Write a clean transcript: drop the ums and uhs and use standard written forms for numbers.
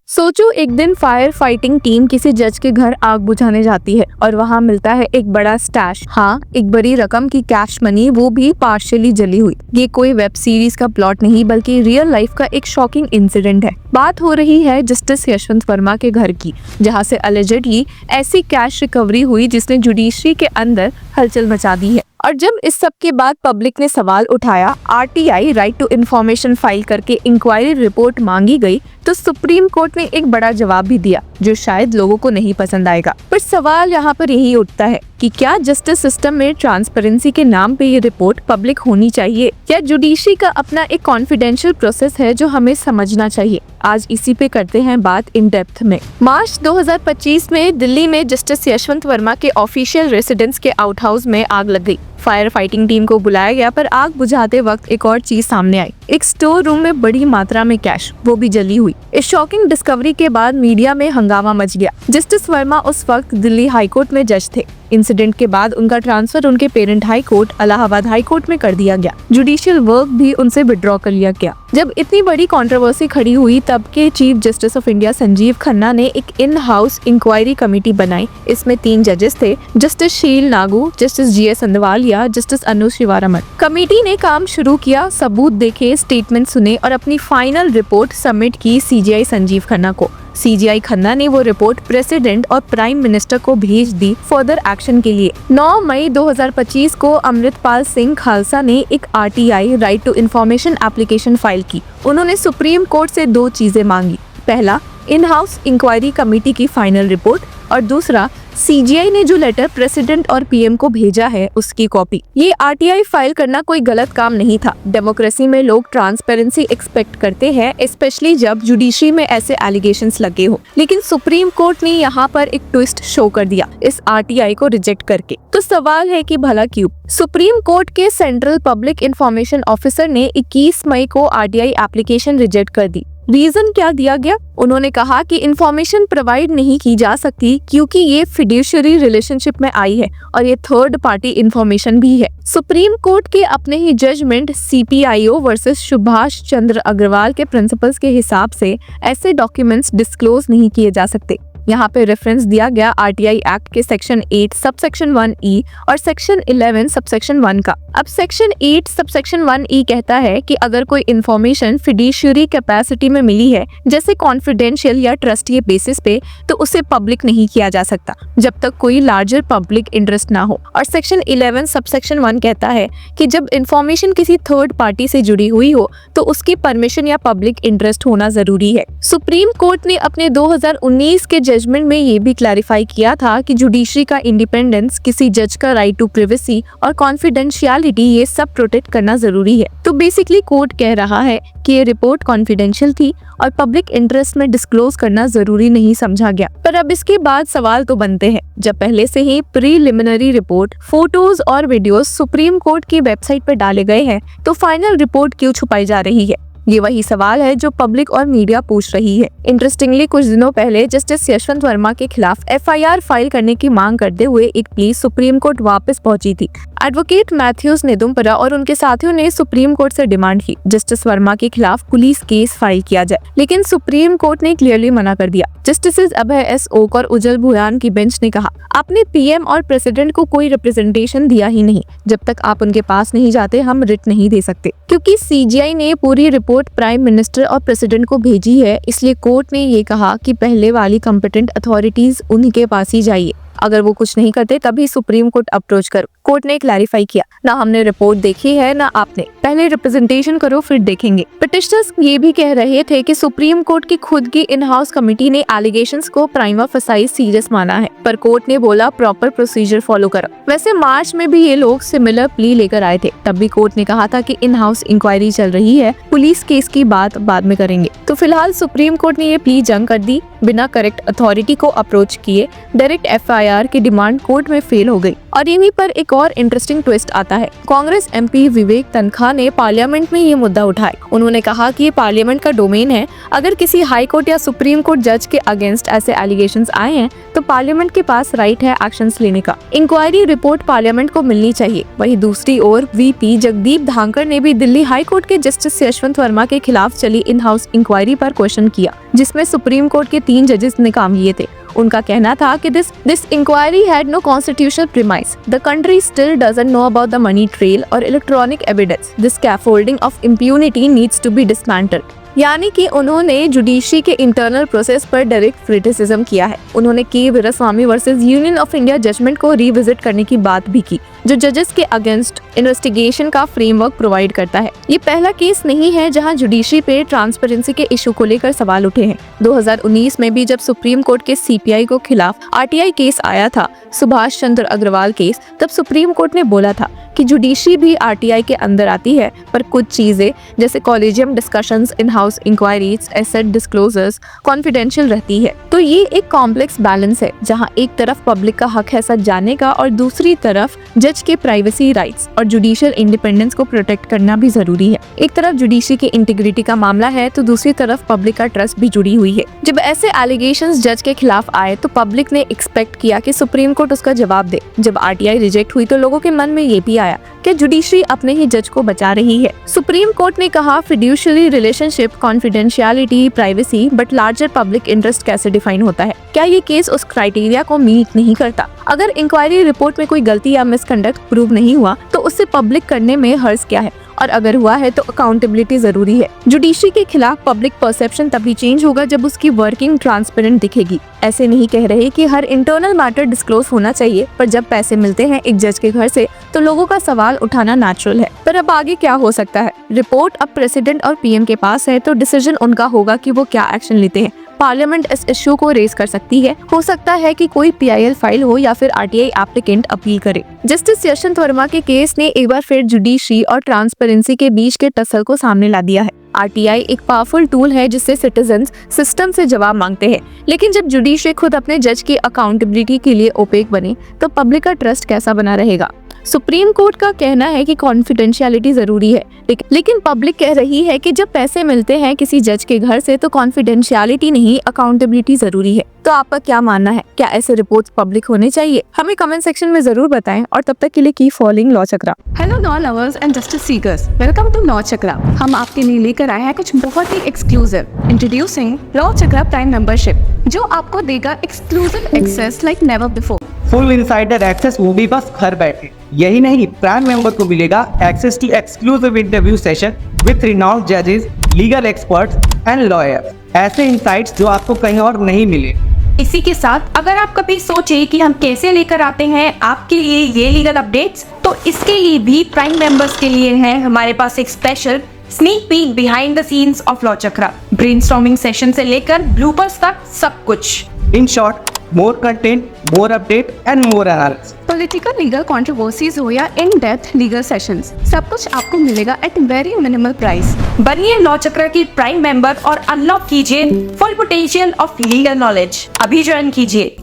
सोचो एक दिन फायर फाइटिंग टीम किसी जज के घर आग बुझाने जाती है और वहाँ मिलता है एक बड़ा स्टैश। हाँ, एक बड़ी रकम की कैश मनी, वो भी पार्शियली जली हुई। ये कोई वेब सीरीज का प्लॉट नहीं बल्कि रियल लाइफ का एक शॉकिंग इंसिडेंट है। बात हो रही है जस्टिस यशवंत वर्मा के घर की, जहाँ से अलेजेडली ऐसी कैश रिकवरी हुई जिसने जुडिशरी के अंदर हलचल मचा दी है। और जब इस सब के बाद पब्लिक ने सवाल उठाया, RTI right to information file करके इंक्वायरी रिपोर्ट मांगी गई, तो सुप्रीम कोर्ट ने एक बड़ा जवाब भी दिया जो शायद लोगों को नहीं पसंद आएगा। पर सवाल यहाँ पर यही उठता है कि क्या जस्टिस सिस्टम में ट्रांसपेरेंसी के नाम पे ये रिपोर्ट पब्लिक होनी चाहिए, या जुडिशरी का अपना एक कॉन्फिडेंशियल प्रोसेस है जो हमें समझना चाहिए। आज इसी पे करते हैं बात इन डेप्थ में। मार्च 2025 में दिल्ली में जस्टिस यशवंत वर्मा के ऑफिशियल रेसिडेंस के आउट हाउस में आग लग गई। फायर फाइटिंग टीम को बुलाया गया, पर आग बुझाते वक्त एक और चीज सामने आई। एक स्टोर रूम में बड़ी मात्रा में कैश, वो भी जली हुई। इस शॉकिंग डिस्कवरी के बाद मीडिया में हंगामा मच गया। जस्टिस वर्मा उस वक्त दिल्ली हाई कोर्ट में जज थे। इंसिडेंट के बाद उनका ट्रांसफर उनके parent high court Allahabad high court में कर दिया गया। जुडिशियल वर्क भी उनसे विड्रॉ कर लिया गया। जब इतनी बड़ी कंट्रोवर्सी खड़ी हुई, तब के chief justice of India Sanjeev Khanna ने एक इन हाउस इंक्वायरी कमेटी बनाई। इसमें 3 जजेस थे, जस्टिस शील नागू, जस्टिस जीएस अंदवालिया, जस्टिस अनु शिवारामन। कमेटी ने काम शुरू किया, सबूत देखे, स्टेटमेंट सुने और अपनी फाइनल रिपोर्ट सबमिट की सीजीआई संजीव खन्ना को। सीजीआई खन्ना ने वो रिपोर्ट प्रेसिडेंट और प्राइम मिनिस्टर को भेज दी फर्दर एक्शन के लिए। 9 मई 2025 को अमृतपाल सिंह खालसा ने एक RTI right to information application file की। उन्होंने सुप्रीम कोर्ट से 2 चीजें मांगी। पहला, इन हाउस इंक्वायरी कमेटी की फाइनल रिपोर्ट, और दूसरा, सीजीआई ने जो लेटर प्रेसिडेंट और पीएम को भेजा है उसकी कॉपी। ये आरटीआई फाइल करना कोई गलत काम नहीं था। डेमोक्रेसी में लोग ट्रांसपेरेंसी एक्सपेक्ट करते हैं, स्पेशली जब जुडिशरी में ऐसे एलिगेशंस लगे हो। लेकिन सुप्रीम कोर्ट ने यहाँ पर एक ट्विस्ट शो कर दिया इस आरटीआई को रिजेक्ट करके। तो सवाल है कि भला क्यों? सुप्रीम कोर्ट के सेंट्रल पब्लिक इंफॉर्मेशन ऑफिसर ने 21 मई को आरटीआई एप्लीकेशन रिजेक्ट कर दी। रीजन क्या दिया गया? उन्होंने कहा कि इंफॉर्मेशन प्रोवाइड नहीं की जा सकती क्योंकि ये फिड्यूशियरी रिलेशनशिप में आई है और ये थर्ड पार्टी इंफॉर्मेशन भी है। सुप्रीम कोर्ट के अपने ही जजमेंट सीपीआईओ वर्सेस सुभाष चंद्र अग्रवाल के प्रिंसिपल्स के हिसाब से ऐसे डॉक्यूमेंट्स डिस्क्लोज नहीं किए जा सकते। यहाँ पे रेफरेंस दिया गया आरटीआई एक्ट के सेक्शन 8 सबसेक्शन 1E और सेक्शन 11 सबसेक्शन 1 का। अब सेक्शन 8 सबसेक्शन 1E कहता है कि अगर कोई इन्फॉर्मेशन फिड्यूशियरी कैपेसिटी में मिली है, जैसे कॉन्फिडेंशियल या ट्रस्टी बेसिस पे, तो उसे पब्लिक नहीं किया जा सकता जब तक कोई लार्जर पब्लिक इंटरेस्ट ना हो। और सेक्शन 11 सबसेक्शन 1 कहता है कि जब इन्फॉर्मेशन किसी थर्ड पार्टी से जुड़ी हुई हो तो उसकी परमिशन या पब्लिक इंटरेस्ट होना जरूरी है। सुप्रीम कोर्ट ने अपने 2019 के जजमेंट में ये भी क्लैरिफाई किया था कि जुडिशरी का इंडिपेंडेंस, किसी जज का राइट टू प्राइवेसी और कॉन्फिडेंशियलिटी, ये सब प्रोटेक्ट करना जरूरी है। तो बेसिकली कोर्ट कह रहा है कि ये रिपोर्ट कॉन्फिडेंशियल थी और पब्लिक इंटरेस्ट में डिस्क्लोज करना जरूरी नहीं समझा गया। पर अब इसके बाद सवाल तो बनते हैं। जब पहले से ही प्रीलिमिनरी रिपोर्ट, फोटोज और वीडियोस सुप्रीम कोर्ट की वेबसाइट पर डाले गए हैं, तो फाइनल रिपोर्ट क्यों छुपाई जा रही है? ये वही सवाल है जो पब्लिक और मीडिया पूछ रही है। इंटरेस्टिंगली, कुछ दिनों पहले जस्टिस यशवंत वर्मा के खिलाफ एफआईआर फाइल करने की मांग करते हुए एक प्ली सुप्रीम कोर्ट वापस पहुंची थी। एडवोकेट मैथ्यूज नेदुमपरा और उनके साथियों ने सुप्रीम कोर्ट से डिमांड की जस्टिस वर्मा के खिलाफ पुलिस केस फाइल किया जाए, लेकिन सुप्रीम कोर्ट ने क्लियरली मना कर दिया। जस्टिस अभय एस ओक और उज्जवल भुयान की बेंच ने कहा, आपने पीएम और प्रेसिडेंट को कोई रिप्रेजेंटेशन दिया ही नहीं। जब तक आप उनके पास नहीं जाते, हम रिट नहीं दे सकते। क्योंकि सीजीआई ने पूरी रिपोर्ट प्राइम मिनिस्टर और प्रेसिडेंट को भेजी है, इसलिए कोर्ट ने ये कहा कि पहले वाली कॉम्पिटेंट अथॉरिटीज उन्हीं के पास ही जाइए। अगर वो कुछ नहीं करते तभी सुप्रीम कोर्ट अप्रोच करो। कोर्ट ने क्लैरिफाई किया, ना हमने रिपोर्ट देखी है ना आपने, पहले रिप्रेजेंटेशन करो फिर देखेंगे। पिटिशनर्स ये भी कह रहे थे कि सुप्रीम कोर्ट की खुद की इन हाउस कमेटी ने एलिगेशंस को प्राइमा फेसाई सीरियस माना है, पर कोर्ट ने बोला प्रॉपर प्रोसीजर फॉलो करो। वैसे मार्च में भी ये लोग सिमिलर प्ली लेकर आए थे, तब भी कोर्ट ने कहा था कि इन हाउस इंक्वायरी चल रही है, पुलिस केस की बात बाद में करेंगे। तो फिलहाल सुप्रीम कोर्ट ने ये प्ली जंग कर दी। बिना करेक्ट अथॉरिटी को अप्रोच किए डायरेक्ट एफआईआर की डिमांड कोर्ट में फेल हो गई। और यहीं पर एक और इंटरेस्टिंग ट्विस्ट आता है। कांग्रेस एमपी विवेक तनखा ने पार्लियामेंट में ये मुद्दा उठाया। उन्होंने कहा कि ये पार्लियामेंट का डोमेन है। अगर किसी हाई कोर्ट या सुप्रीम कोर्ट जज के अगेंस्ट ऐसे एलिगेशंस आए हैं तो पार्लियामेंट के पास राइट है एक्शंस लेने का। इंक्वायरी रिपोर्ट पार्लियामेंट को मिलनी चाहिए। वहीं दूसरी ओर वीपी जगदीप धांकर ने भी दिल्ली हाई कोर्ट के जस्टिस यशवंत वर्मा के खिलाफ चली इन हाउस इंक्वायरी पर क्वेश्चन किया, जिसमें सुप्रीम कोर्ट के 3 जजेस ने काम लिए थे। उनका कहना था कि this inquiry had no constitutional premise. The country still doesn't know about the money trail or electronic evidence. The scaffolding of impunity needs to be dismantled. यानी कि उन्होंने जुडिशरी के इंटरनल प्रोसेस पर डायरेक्ट क्रिटिसिज्म किया है। उन्होंने K Veeraswami versus union of India judgment को revisit करने की बात भी की, जो जजेस के अगेंस्ट इन्वेस्टिगेशन का फ्रेमवर्क प्रोवाइड करता है। ये पहला केस नहीं है जहां जुडिशरी पे ट्रांसपेरेंसी के इशू को लेकर सवाल उठे हैं। 2019 में भी जब सुप्रीम कोर्ट के सीपीआई को खिलाफ आरटीआई केस आया था, सुभाष चंद्र अग्रवाल केस, तब सुप्रीम कोर्ट ने बोला था कि जुडिशरी भी आरटीआई के अंदर आती है, पर कुछ चीजें जैसे collegium discussions, in house inquiries, asset disclosures confidential रहती है। तो ये एक कॉम्प्लेक्स बैलेंस है जहां एक तरफ पब्लिक का हक है सच जानने का और दूसरी तरफ जज के प्राइवेसी राइट्स और जुडिशियल इंडिपेंडेंस को प्रोटेक्ट करना भी जरूरी है। एक तरफ जुडिशरी के इंटीग्रिटी का मामला है तो दूसरी तरफ पब्लिक का ट्रस्ट भी जुड़ी हुई है। जब ऐसे एलिगेशंस जज के खिलाफ आए तो पब्लिक ने एक्सपेक्ट किया कि सुप्रीम कोर्ट उसका जवाब दे। जब आरटीआई रिजेक्ट हुई तो लोगों के मन में ये भी आया कि जुडिशरी अपने ही जज को बचा रही है। सुप्रीम कोर्ट ने कहा fiduciary relationship, confidentiality, privacy, but larger public interest कैसे डिफाइन होता है? क्या ये केस उस क्राइटेरिया को मीट नहीं करता? अगर इंक्वायरी रिपोर्ट में कोई गलती या मिसकंडक्ट प्रूव नहीं हुआ तो उससे पब्लिक करने में हर्ज क्या है? और अगर हुआ है तो अकाउंटेबिलिटी जरूरी है। जुडिशरी के खिलाफ पब्लिक परसेप्शन तभी चेंज होगा जब उसकी वर्किंग ट्रांसपेरेंट दिखेगी। ऐसे नहीं कह रहे कि हर इंटरनल मैटर डिस्क्लोज होना चाहिए, पर जब पैसे मिलते हैं एक जज के घर से तो लोगों का सवाल उठाना नेचुरल है। पर अब आगे क्या हो सकता है? रिपोर्ट अब प्रेसिडेंट और पीएम के पास है तो डिसीजन उनका होगा कि वो क्या एक्शन लेते हैं। पार्लियामेंट इस इश्यू को रेज कर सकती है। हो सकता है कि कोई पीआईएल फाइल हो या फिर आरटीआई एप्लीकेंट अपील करे। जस्टिस यशवंत वर्मा के केस ने एक बार फिर जुडिशरी और ट्रांसपेरेंसी के बीच के टसल को सामने ला दिया है। आरटीआई एक पावरफुल टूल है जिससे सिटीजन्स सिस्टम से जवाब मांगते हैं, लेकिन जब जुडिशरी खुद अपने जज की अकाउंटेबिलिटी के लिए ओपेक बने तो पब्लिक का ट्रस्ट कैसा बना रहेगा? सुप्रीम कोर्ट का कहना है कि कॉन्फिडेंशियलिटी जरूरी है, लेकिन पब्लिक कह रही है कि जब पैसे मिलते हैं किसी जज के घर से तो कॉन्फिडेंशियलिटी नहीं, अकाउंटेबिलिटी जरूरी है। तो आपका क्या मानना है? क्या ऐसे रिपोर्ट्स पब्लिक होने चाहिए? हमें कमेंट सेक्शन में जरूर बताएं और तब तक के लिए keep following law Chakra. Hello law lovers and justice seekers, welcome to law Chakra. हम आपके लिए लेकर आए हैं कुछ बहुत ही exclusive. Introducing law Chakra prime membership, जो आपको देगा exclusive access like never before. Full insider access, वो भी बस घर बैठे। यही नहीं, प्राइम मेंबर को मिलेगा access to exclusive interview session with renowned जजेस, लीगल एक्सपर्ट्स एंड लॉयर्स। ऐसे इनसाइट्स जो आपको कहीं और नहीं मिले। इसी के साथ अगर आप कभी सोचे कि हम कैसे लेकर आते हैं आपके लिए ये लीगल अपडेट्स, तो इसके लिए भी प्राइम मेंबर्स के लिए है हमारे पास एक special sneak peek behind the scenes of law chakra. Brainstorming session से लेकर ब्लूपर्स तक सब कुछ। In short, more content, more update and more analysis. Political legal controversies हो या इन डेप्थ लीगल सेशंस, सब कुछ आपको मिलेगा एट वेरी मिनिमल प्राइस। बनिए लॉ चक्र की प्राइम मेंबर और अनलॉक कीजिए full potential of legal knowledge. अभी ज्वाइन कीजिए।